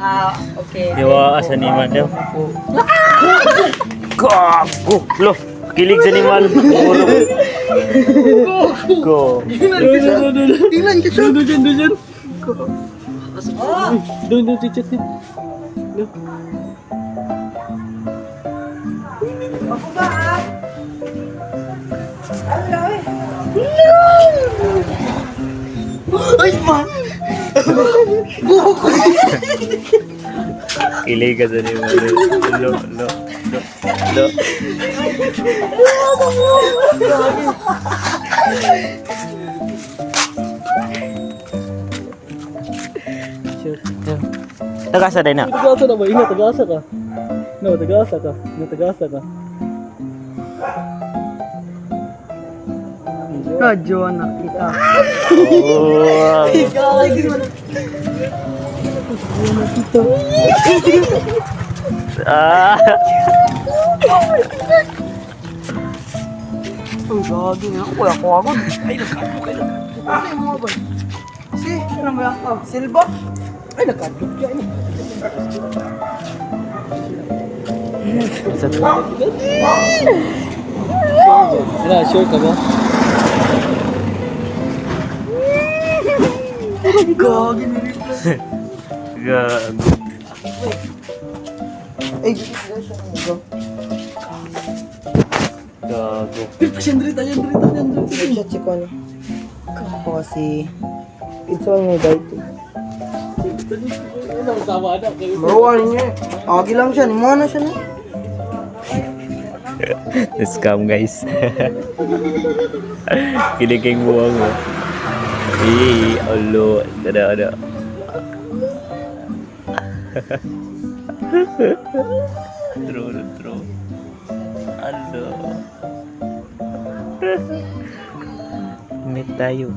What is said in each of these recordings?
Okay. Diwa sa animal daw. Gago! Lo! Kilig sa animal. Go! Tingnan ka siya. Doon. Doon, cicit niya. Ako ba ah? Ay, ma! Kilig ka sa animal. Lo! Tagasa din na. Tagasa na ba? Ingat, tagasa ka. No, tagasa ka. Radyo na kita. Oh. Ah. Ang gagi nga. Kuya ko ako. Ay, nagkadlok kayo. Ay, mga ba? Si, ano mo yan? Silva? Ay, nagkadlok yan. Wala, sure ka ba? Gagi na Gago. Ay, gigi siya. Gago. Tayan. Siya, chiko na. Ako kasi... It's all mo dito. Sama na. Maruwan niya. Agi lang siya. Nimana siya na. Scam guys. Kiliging buwang mo. Alo. Ada. True. Alo. Meet tayo.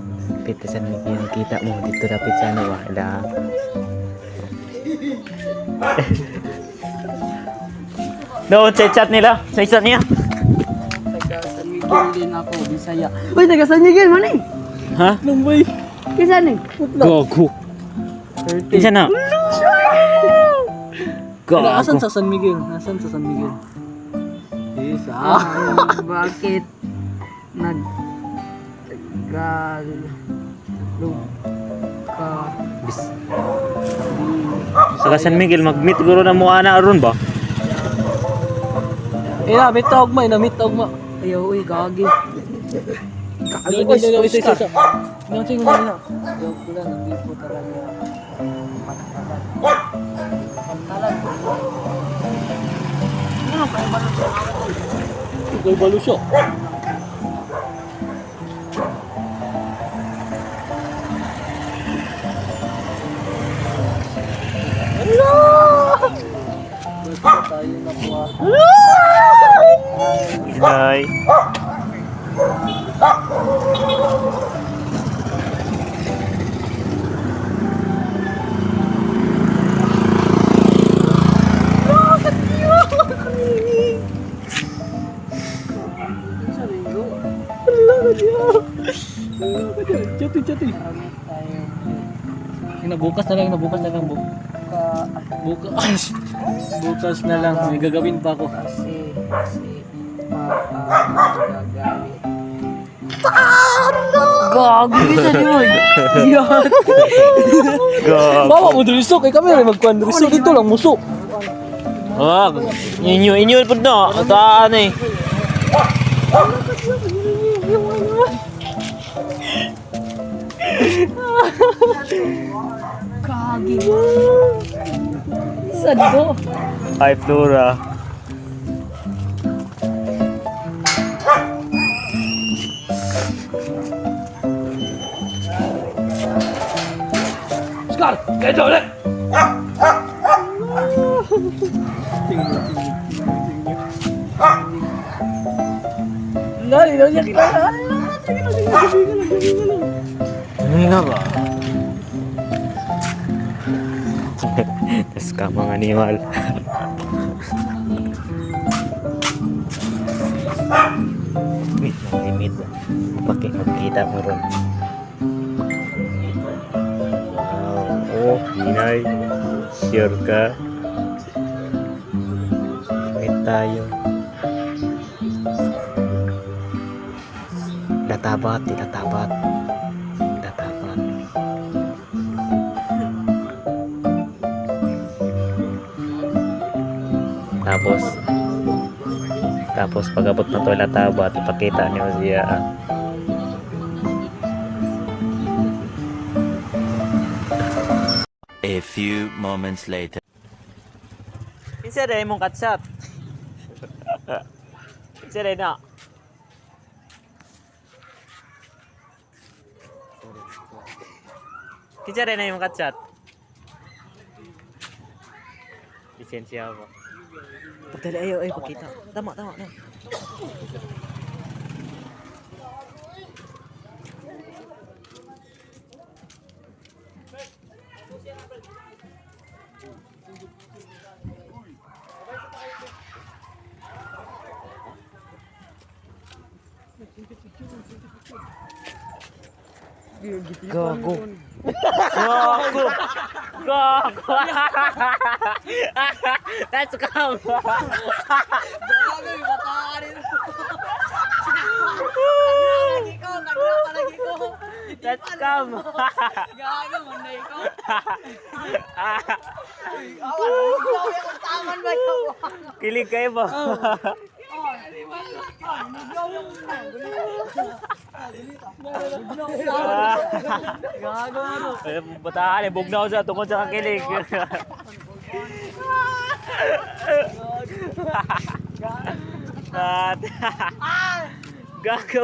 Pitasan mo yung kita mo dito rapid sana wala. No, chat nila. Sa chat niya. Taga San Miguel din ako, Bisaya. Uy, taga San Miguel, man eh. Ha? Lumbay. Kisa ni? Gago. Isa na. Asan Gago. sa San Miguel? Yes, Bakit Sa San Miguel mag-meet guro na mo ana aron ba? may tawag ma. Ayaw, uy, gagi. Isa. Nansing mo na. Joke ko lang, hindi po talaga. Ikaw balusyo. Basta tayo nakuha. Hi. Chati. Bukas na lang. Bukas na lang. May gagawin pa ako. Kasi, gagi, bisa yun. Yan. Gago. Bawa mo drisok. Kami rin magkuhan drisok. Dito lang musok. Ah, inyo pud no. Taan eh. Gagi. Isa dito. Hi Flora. Scar! Kaya ulit! Lari daw niya kilala. Ano nga ba? Tas ka mga animal. Limit. Pakikita mo ron. Wow. Oo, Inay. Sure ka? Wait tayo. Latabat, tilatabat. Latabat. Tapos pag-abot na to latabat, ipakita niyo siya. A few moments later. Kinsa rin mong katsat? Kinsa rin na? Kinsa rin na yung katsat? Lisensya ako. Pagdali, ayaw, pakita. Tama. Gago. That's come. Gago, bata rin. Lagi ko. That's come. Gago, manay ko. Awan, taman ba yun? Kilig kayo ba? Gago, ano? Bataan, bugnaw sa tungkol sa kakilig. Gago.